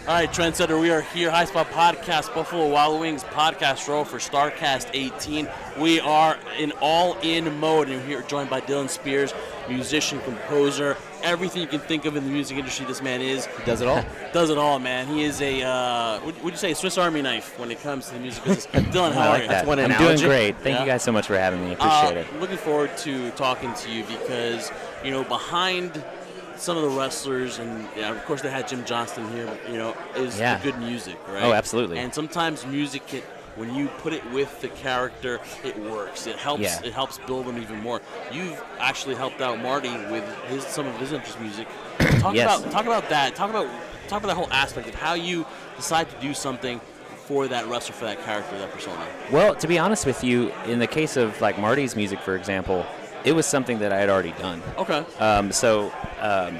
All right, Trendsetter, we are here, High Spot Podcast, Buffalo Wild Wings podcast show for Starrcast 18. We are in all-in mode, and we're here joined by Dillon Spears, musician, composer, everything you can think of in the music industry. This man is. He does it all. Does it all, man. He is a, would you say, Swiss Army knife when it comes to the music business. Dillon, how are you? That's one I'm analogy. doing great. Thank you guys so much for having me. Appreciate it. Looking forward to talking to you because, behind some of the wrestlers, and of course they had Jim Johnston here, is the good music, right? Oh, absolutely. And sometimes music, when you put it with the character, it works. It helps. Yeah. It helps build them even more. You've actually helped out Marty with some of his interest music. Talk about that. Talk about that whole aspect of how you decide to do something for that wrestler, for that character, that persona. Well, to be honest with you, in the case of like Marty's music, for example, it was something that I had already done. Okay. So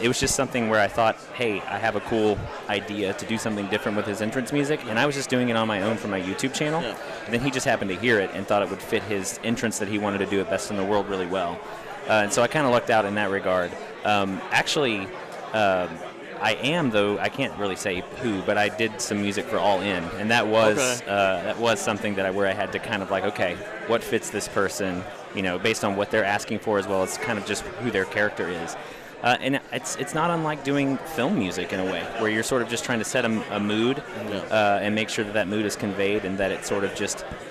it was just something where I thought, hey, I have a cool idea to do something different with his entrance music, and I was just doing it on my own for my YouTube channel. Yeah. And then he just happened to hear it and thought it would fit his entrance that he wanted to do at Best in the World really well. And so I kind of lucked out in that regard. I am, though, I can't really say who, but I did some music for All In, and that was something where I had to kind of like, okay, what fits this person, based on what they're asking for, as well as kind of just who their character is. And it's not unlike doing film music in a way, where you're sort of just trying to set a mood and make sure that mood is conveyed, and that it's sort of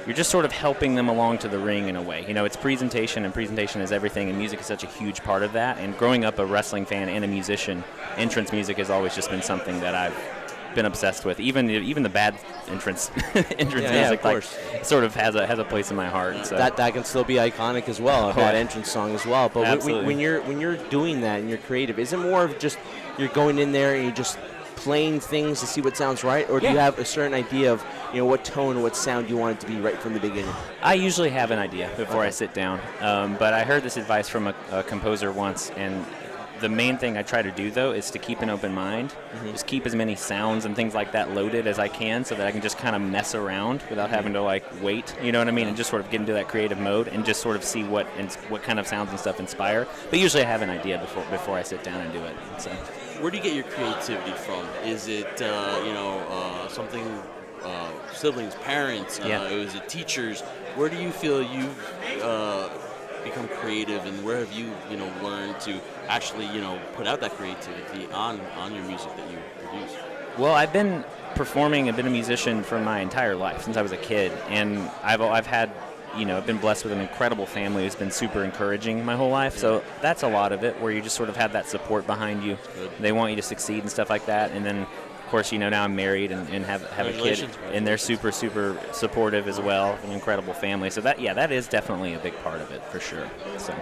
you're just sort of helping them along to the ring in a way. It's presentation, and presentation is everything, and music is such a huge part of that. And growing up a wrestling fan and a musician, entrance music has always just been something that I've been obsessed with. Even the bad entrance music, like, sort of has a place in my heart. So. That can still be iconic as well, a bad entrance song as well. But when you're doing that and you're creative, is it more of just you're going in there and you're just playing things to see what sounds right, or do you have a certain idea of what tone, what sound you want it to be right from the beginning? I usually have an idea before I sit down, but I heard this advice from a composer once, and the main thing I try to do, though, is to keep an open mind. Mm-hmm. Just keep as many sounds and things like that loaded as I can, so that I can just kind of mess around without having to wait. You know what I mean? And just sort of get into that creative mode and just sort of see what kind of sounds and stuff inspire. But usually I have an idea before I sit down and do it. So. Where do you get your creativity from? Is it something siblings, parents? Is it teachers? Where do you feel you've become creative, and where have you learned to actually put out that creativity on your music that you produce? Well, I've been performing, I've been a musician for my entire life since I was a kid, and I've had I've been blessed with an incredible family who's been super encouraging my whole life. So that's a lot of it, where you just sort of have that support behind you. They want you to succeed and stuff like that. And then, of course, now I'm married and have a kid, and they're super, super supportive as well. An incredible family. So that is definitely a big part of it for sure. So.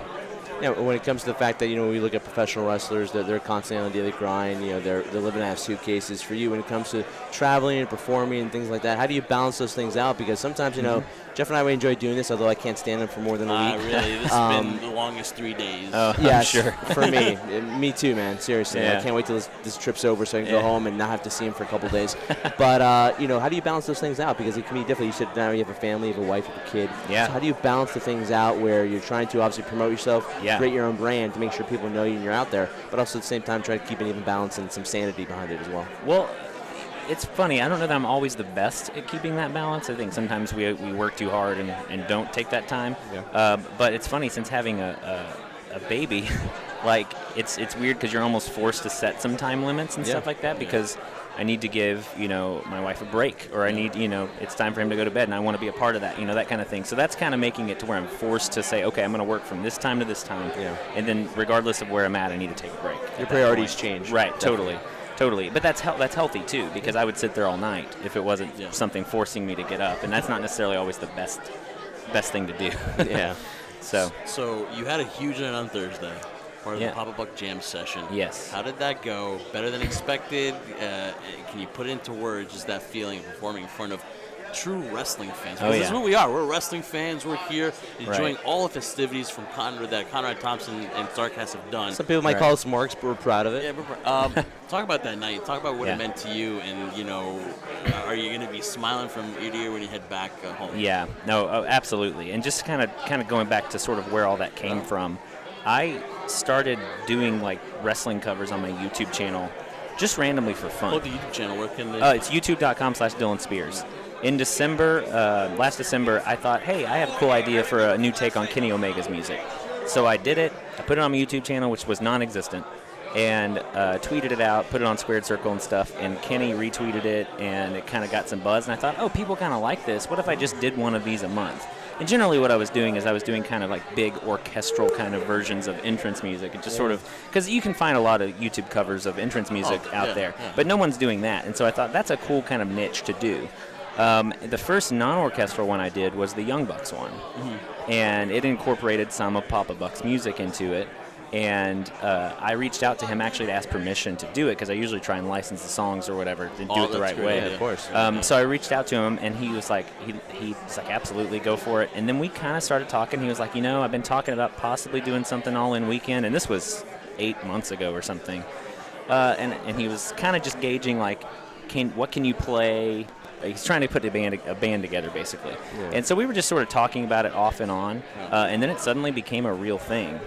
When it comes to the fact that we look at professional wrestlers, that they're constantly on a daily grind. They're living out of suitcases. For you, when it comes to traveling and performing and things like that, how do you balance those things out? Because sometimes Jeff and I would enjoy doing this, although I can't stand them for more than a week. Really, this has been the longest 3 days. Yeah, sure. For me, me too, man. Seriously, Yeah. I can't wait till this trip's over so I can go home and not have to see him for a couple days. But how do you balance those things out? Because it can be difficult. You sit down, you have a family, you have a wife, you have a kid. Yeah. So how do you balance the things out where you're trying to obviously promote yourself, create your own brand to make sure people know you and you're out there, but also at the same time try to keep an even balance and some sanity behind it as well? Well, it's funny. I don't know that I'm always the best at keeping that balance. I think sometimes we work too hard and don't take that time. Yeah. But it's funny, since having a baby, like it's weird because you're almost forced to set some time limits and stuff like that, because I need to give my wife a break, or I need it's time for him to go to bed and I want to be a part of that, that kind of thing. So that's kind of making it to where I'm forced to say, okay, I'm going to work from this time to this time, and then regardless of where I'm at, I need to take a break. Your priorities change. Right. Definitely. Totally, but that's healthy too, because I would sit there all night if it wasn't something forcing me to get up, and that's not necessarily always the best thing to do. Yeah. So you had a huge night on Thursday, part of the Papa Buck Jam session. Yes. How did that go? Better than expected? Can you put it into words, just that feeling of performing in front of true wrestling fans? Because that's what we are. We're wrestling fans. We're here enjoying all the festivities from that Conrad Thompson and Starrcast have done. Some people might call us marks, but we're proud of it. Yeah, talk about that night. Talk about what it meant to you, and are you going to be smiling from ear to ear when you head back home? Yeah, no, absolutely. And just kind of going back to sort of where all that came from, I started doing like wrestling covers on my YouTube channel just randomly for fun. What the YouTube channel? Where can they? It's youtube.com/Dillon Spears. In December, last December, I thought, hey, I have a cool idea for a new take on Kenny Omega's music. So I did it. I put it on my YouTube channel, which was non-existent, and tweeted it out, put it on Squared Circle and stuff, and Kenny retweeted it, and it kind of got some buzz. And I thought, oh, people kind of like this. What if I just did one of these a month? And generally what I was doing is I was doing kind of like big orchestral kind of versions of entrance music. And just sort of, because you can find a lot of YouTube covers of entrance music out there, but no one's doing that. And so I thought that's a cool kind of niche to do. The first non-orchestral one I did was the Young Bucks one. And it incorporated some of Papa Buck's music into it. And I reached out to him actually to ask permission to do it, because I usually try and license the songs or whatever and do it the right way. Yeah, of course. So I reached out to him, and he was like, he's like, absolutely, go for it. And then we kind of started talking. He was like, I've been talking about possibly doing something all-in weekend, and this was 8 months ago or something. And he was kind of just gauging, like, what can you play? He's trying to put a band together, basically. Yeah. And so we were just sort of talking about it off and on, and then it suddenly became a real thing.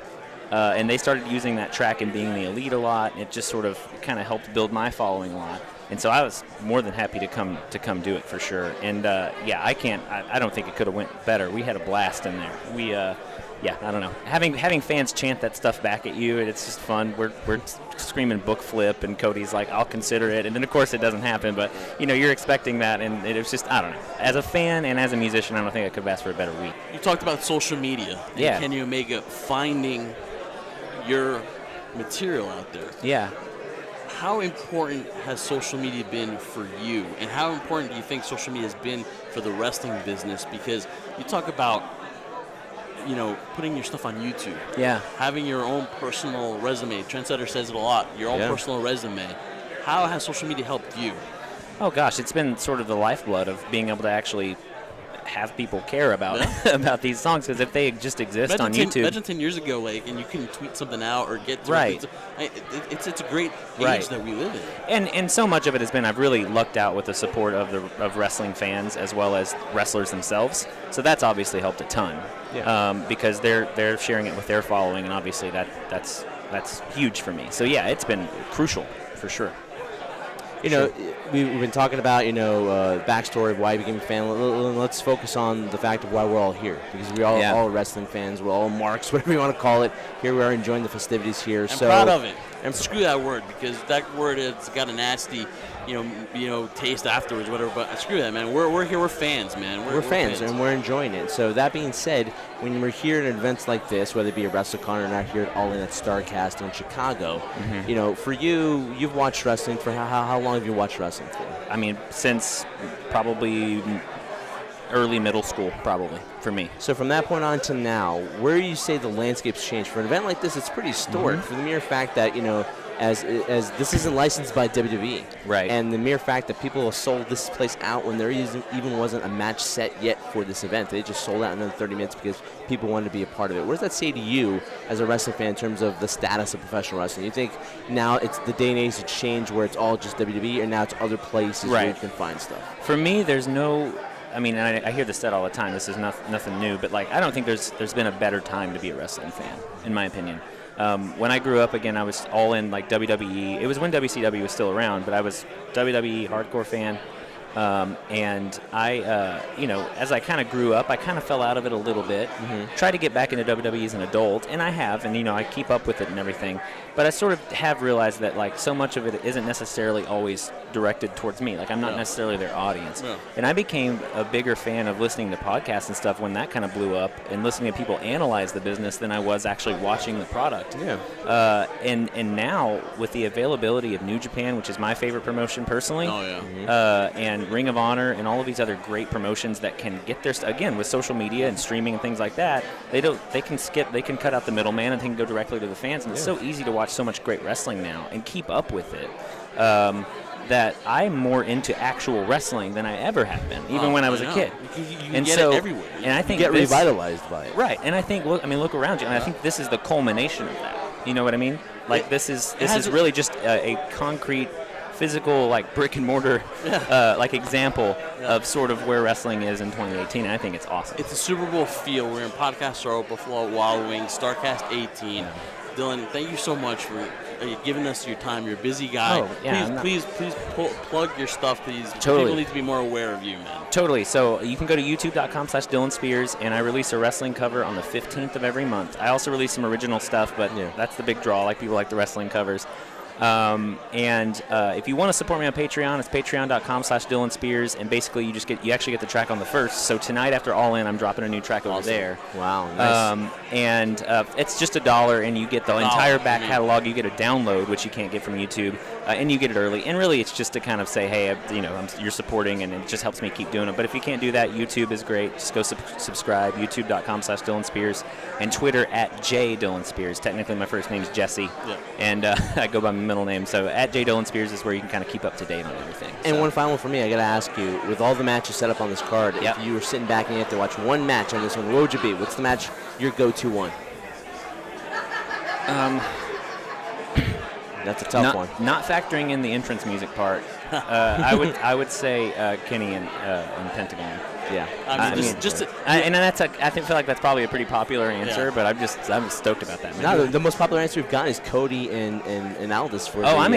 And they started using that track and Being the Elite a lot, and it just sort of kind of helped build my following a lot. And so I was more than happy to come do it for sure. And I don't think it could have went better. We had a blast in there. I don't know. Having fans chant that stuff back at you, it's just fun. We're screaming book flip, and Cody's like, I'll consider it. And then, of course, it doesn't happen. But, you're expecting that, and it was just, I don't know. As a fan and as a musician, I don't think I could have asked for a better week. You talked about social media. And Kenny Omega finding your material out there. Yeah. How important has social media been for you? And how important do you think social media has been for the wrestling business? Because you talk about putting your stuff on YouTube. Yeah. Having your own personal resume. Trendsetter says it a lot. Your own personal resume. How has social media helped you? Oh, gosh. It's been sort of the lifeblood of being able to actually have people care about about these songs, because if they just exist on YouTube. Imagine 10 years ago, and you can tweet something out or get to it. It's a great age that we live in. And so much of it has been, I've really lucked out with the support of wrestling fans as well as wrestlers themselves. So that's obviously helped a ton. Yeah. Because they're sharing it with their following, and obviously that's huge for me. So yeah, it's been crucial for sure. We've been talking about, backstory of why you became a fan. Let's focus on the fact of why we're all here, because we're all wrestling fans. We're all marks, whatever you want to call it. Here we are enjoying the festivities here. I'm proud of it. And screw that word, because that word has got a nasty, taste afterwards, whatever. But screw that, man. We're here. We're fans, man. We're fans, and we're enjoying it. So that being said, when we're here at events like this, whether it be a WrestleCon or not here at All In at Starrcast in Chicago, for you, you've watched wrestling for how long have you watched wrestling for? I mean, since probably early middle school, probably, for me. So from that point on to now, where do you say the landscape's changed? For an event like this, it's pretty historic, for the mere fact that, as this isn't licensed by WWE. Right. And the mere fact that people have sold this place out when there even wasn't a match set yet for this event. They just sold out in another 30 minutes because people wanted to be a part of it. What does that say to you as a wrestling fan in terms of the status of professional wrestling? You think now it's the day and age to change where it's all just WWE, or now it's other places where you can find stuff? For me, there's no... I mean, I hear this said all the time. This is nothing new, but I don't think there's been a better time to be a wrestling fan, in my opinion. When I grew up, again, I was all in WWE. It was when WCW was still around, but I was WWE hardcore fan. And I, as I kind of grew up, I kind of fell out of it a little bit. Tried to get back into WWE as an adult, and I have, and I keep up with it and everything. But I sort of have realized that so much of it isn't necessarily always directed towards me. I'm not necessarily their audience. No. And I became a bigger fan of listening to podcasts and stuff when that kind of blew up, and listening to people analyze the business than I was actually watching the product. Yeah. And now with the availability of New Japan, which is my favorite promotion personally, and Ring of Honor and all of these other great promotions that can get their again with social media and streaming and things like that, they can cut out the middleman and they can go directly to the fans, and it's so easy to watch so much great wrestling now and keep up with it. That I'm more into actual wrestling than I ever have been, even when I was a kid. You get it everywhere. And I think you get revitalized by it. Right, and I think look around you, and I think this is the culmination of that. You know what I mean? This is really just a concrete, physical, brick and mortar, example of sort of where wrestling is in 2018. And I think it's awesome. It's a Super Bowl feel. We're in Podcast Row, Buffalo Wild Wings, Starrcast 18. Dillon, thank you so much for giving us your time. You're a busy guy. Oh, yeah, Please plug your stuff, please. Totally. People need to be more aware of you, man. Totally. So you can go to youtube.com/Dillon Spears, and I release a wrestling cover on the 15th of every month. I also release some original stuff, but that's the big draw. Like people like the wrestling covers. If you want to support me on Patreon, it's patreon.com/Dillon Spears, and basically you actually get the track on the 1st. So tonight after All In, I'm dropping a new track over there. Wow, nice. It's just $1, and you get the entire back catalog. You get a download, which you can't get from YouTube, and you get it early. And really, it's just to kind of say, hey, you're supporting, and it just helps me keep doing it. But if you can't do that, YouTube is great. Just go subscribe, youtube.com/Dillon Spears, and Twitter @JDillon Spears. Technically, my first name is Jesse, and I go by my middle name. So @JDillon Spears is where you can kind of keep up to date on everything. And one final one for me, I got to ask you, with all the matches set up on this card, Yep. if you were sitting back and you have to watch one match on this one, what would you be? What's the match, your go-to one? That's a tough one. Not factoring in the entrance music part, I would say Kenny and Pentagon. Yeah, I feel like that's probably a pretty popular answer, but I'm stoked about that. No, the most popular answer we've gotten is Cody and Aldis for. I'm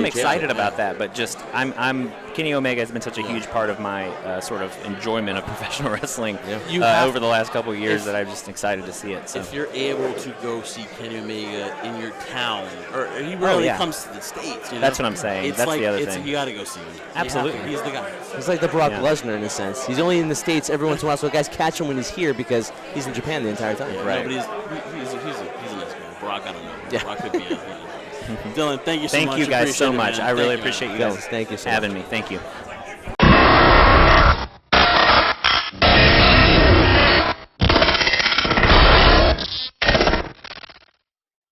excited about that. But just I'm Kenny Omega has been such a huge part of my sort of enjoyment of professional wrestling over the last couple of years that I'm just excited to see it. So. If you're able to go see Kenny Omega in your town, or he rarely comes to the States, that's what I'm saying. That's the other thing. You got to go see him. Absolutely, he's the guy. He's like the Brock Lesnar in a sense. He's only in the States every once in a while, so guys catch him when he's here because he's in Japan the entire time. Right. No, but he's a nice guy. Brock, I don't know. Yeah. Brock could be Dillon, thank you so much. Thank you guys so much. Man. I really appreciate you guys Thank you so having much. me. Thank you.